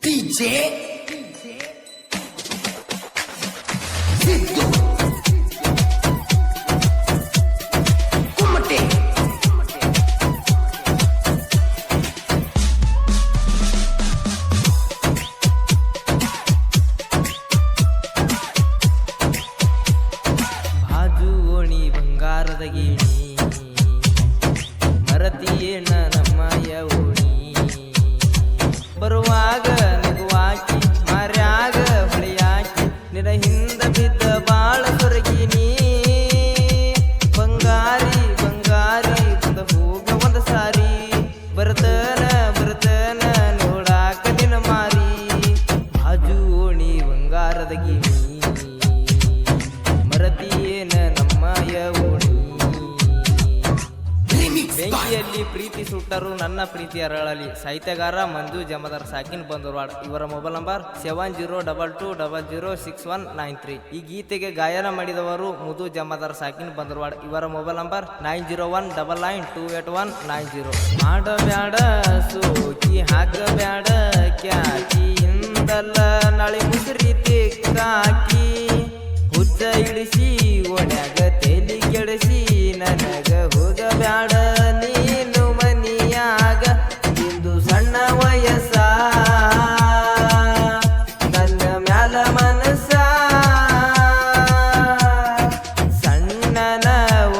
DJ Siddu Kumate ಬಾಜು ಓಣಿ ಬಂಗಾರದ ಗೇಣಿ ಮರತಿಯೇನ ನಮ್ಮಯ ಓಣಿ ಬರುವಾಗ ನಗುವಾಕಿ ಮಾರ್ಯಾಗ ಹೊಳೆಯಾಕಿ ನಿನ ಹಿಂದ ಬಿದ್ದ ಬಾಳ ಸೊರಗಿನಿ ಬಂಗಾರಿ ಬಂಗಾರಿ ಬಂದ ಹೋಗ ಒಂದ ಸಾರಿ ಬರ್ತನ ನೋಡಾಕ ನಿನ ಮಾರಿ ಬಾಜು ಓಣಿ ಬಂಗಾರದ ಗೇಣಿ ಮರತಿಯೇನ ನಮ್ಮಯ ಓಣಿ ಬೆಂಕಿಯಲ್ಲಿ ಪ್ರೀತಿ ಸುಟ್ಟರು ನನ್ನ ಪ್ರೀತಿ ಅರಳಲಿ ಸಾಹಿತ್ಯಗಾರ ಮಂಜು ಜಮದಾರ್ ಸಾಕಿನ್ ಬಂದರ್ವಾಡ್ ಇವರ ಮೊಬೈಲ್ ನಂಬರ್ 7022006193 ಈ ಗೀತೆಗೆ ಗಾಯನ ಮಾಡಿದವರು ಮುದು ಜಮದಾರ್ ಸಾಕಿನ್ ಬಂದರ್ವಾಡ್ ಇವರ ಮೊಬೈಲ್ ನಂಬರ್ 9019928190 ಮಾಡಬ್ಯಾಡ ಸೋಕಿ ಹಾಕಬ್ಯಾಡ ಕ್ಯಾಕಿ ಇಂದಲ್ಲ ನಾಳೆ ಮುಸುರಿ ತಿಕ್ಕಾಕಿ ಹುಚ್ಚ ಇಳಿಸಿ ಒಣ್ಯಾಗ ತೇಲಿ ಕೆಡಿಸಿ ನನಗ ಹೋಗಬ್ಯಾಡ ನೀನು ಮನಿಯಾಗ ಇಂದು ಸಣ್ಣ ವಯಸ್ಸ ನನ್ನ ಮ್ಯಾಲ ಮನಸ್ಸ ಸಣ್ಣನ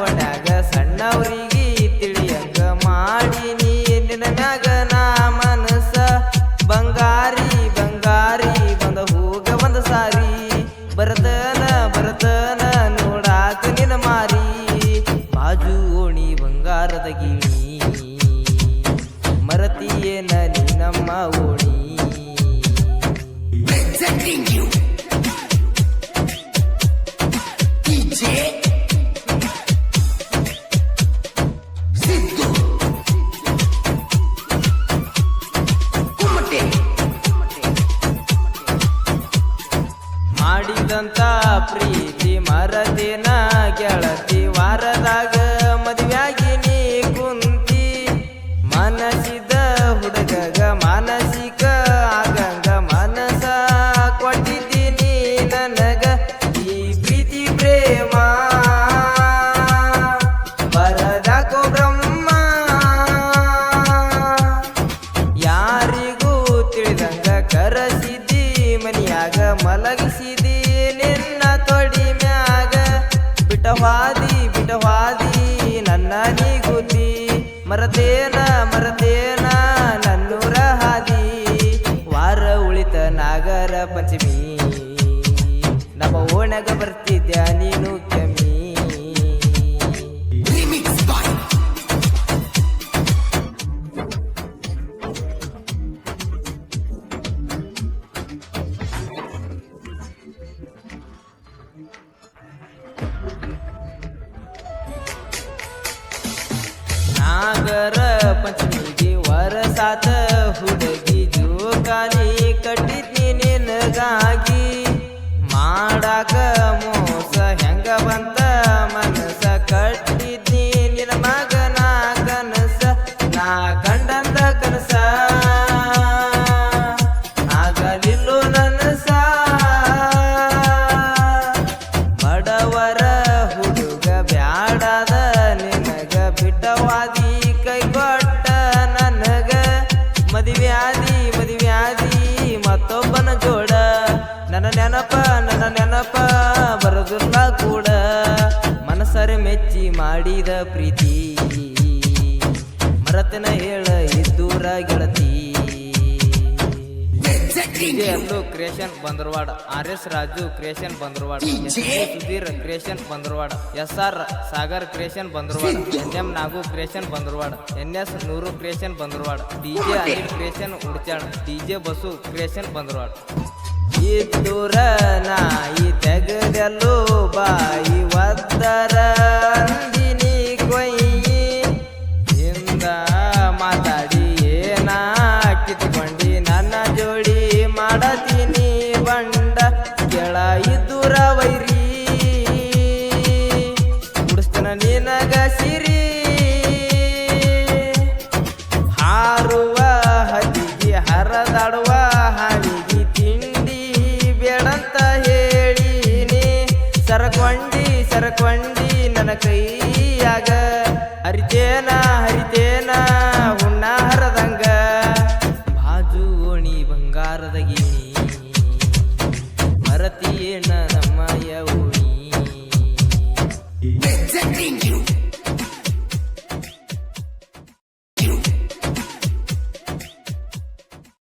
ಒಣ್ಯಾಗ ಸಣ್ಣವ್ರಿಗೆ ತಿಳಿಯಂಗ ಮಾಡೀನಿ ನಿನ್ನ ಮ್ಯಾಗ ನಾ ಮನಸ್ಸ ಬಂಗಾರಿ ಬಂಗಾರಿ ಬಂದ ಹೋಗ ಒಂದ ಸಾರಿ ಬರ್ತನ ನೋಡಾಕ ನಿನ ಮಾರಿ ಬಾಜು ಓಣಿ ಬಂಗಾರದ ಗೀಣಿ ಮರತಿಯೇನ ನೀ ನಮ್ಮ ಓಣಿ Presenting you DJ Siddu Kumate ಮಾಡಿದಂತ ಪ್ರೀತಿ ಮರದೇನ ಗೆಳತಿ ವಾರದಾಗ ಮದುವೆಯಾಗಿ ನೀ ಕುಂತಿ ಮನಸಿದ ಹುಡುಗಗ ಮಾನಸಿಕ ಆಗಂಗ ಮನಸ ಕೊಟ್ಟಿದ್ದೀನಿ ನನಗ ಈ ಪ್ರೀತಿ ಪ್ರೇಮ ಬರದಾಕೋ ಬ್ರಹ್ಮ ಯಾರಿಗೂ ತಿಳಿದಂಗ ಕರಸಿದ್ದಿ ಮನಿಯಾಗ ಮಲಗಿಸಿದಿ ನಿನ್ನ ತೊಡಿ ಮ್ಯಾಗ ಬಿಟವಾದಿ ನನ್ನ ನೀಗುತ್ತಿ ಮರತೇನ ನನ್ನೂರ ಹಾದಿ ವಾರ ಉಳಿತ ನಾಗರ ಪಂಚಮಿ ನಮ್ಮ ಓಣಗ ಬರ್ತಿದ್ಯ ನೀನು ಕೆಮ್ಮಿ Remix by ನಾಗರ ಪಂಚಮಿಗೆ ವರಸಾತ ಹುಡುಗಿ ಜೋಕಾಲಿ ಕಟ್ಟಿದ್ನಿ ನಿನಗಾಗಿ ಮಾಡಾಕ ಮೋಸ ಹೆಂಗ ಬಂತ ಮನಸ ಕಟ್ಟಿದ್ನಿ ನಿನ ಮಗನ ಕನಸ ನಾ ಕಂಡಂದ ಕನಸ ಆಗಲಿಲ್ಲೋ ನನಸ ಬಡವರ ಹುಡುಗ ಬ್ಯಾಡದ ನಿನಗ ಬಿಟ್ಟವಾದಿ ಕೈಗೊಟ್ಟ ನನಗ ಮದುವೆಯಾದಿ ಮತ್ತೊಬ್ಬನ ಜೋಡ ನನ್ನ ನೆನಪ ಬರೋದಿಲ್ಲ ಕೂಡ ಮನಸರೆ ಮೆಚ್ಚಿ ಮಾಡಿದ ಪ್ರೀತಿ ಮರತನ ಹೇಳ ಇದ್ದೂರ ಗೆಳತಿ ಎಂದು creation Bandarwada RS Raju creation Bandarwada Sudheer creation Bandarwada SR Sagar creation Bandarwada NM Nagu creation Bandarwada NS Nooru creation Bandarwada DJ Anil creation Udchala DJ Basu creation Bandarwada ಇದ್ದೂರ ನಾಯಿ ತೆಗದೆಲ್ಲೋ ಬಾಯಿ ಒದ್ದರ ಅಂದಿನಿ ಕೊಯ್ಯಿ ಹಿಂದ ಮಾತಾಡಿ ಏನ ಕಿತ್ಕೊಂಡಿ ನನ್ನ ಜೋಡಿ ಮಾಡತೀನಿ ಬಂಡ ಕೆಳ ಇದ್ದೂರ ವೈರಿ ಉಡಿಸ್ತನ ನಿನಗ ಸಿರಿ ಹಾರುವ ಹದಿಗೆ ಹರದಾಡುವ ಹಾಗೆ ಸರಕೊಂಡಿ ನನ್ನ ಕೈಯಾಗ ಹರಿತೇನ ಹರಿತೇನ ಹುಣ್ಣ ಹರದಂಗ ಬಾಜು ಓಣಿ ಬಂಗಾರದ ಗಿಣಿ ಮರತಿಯೇನ ನಮ್ಮಯ್ಯ ಓಣಿ Presenting you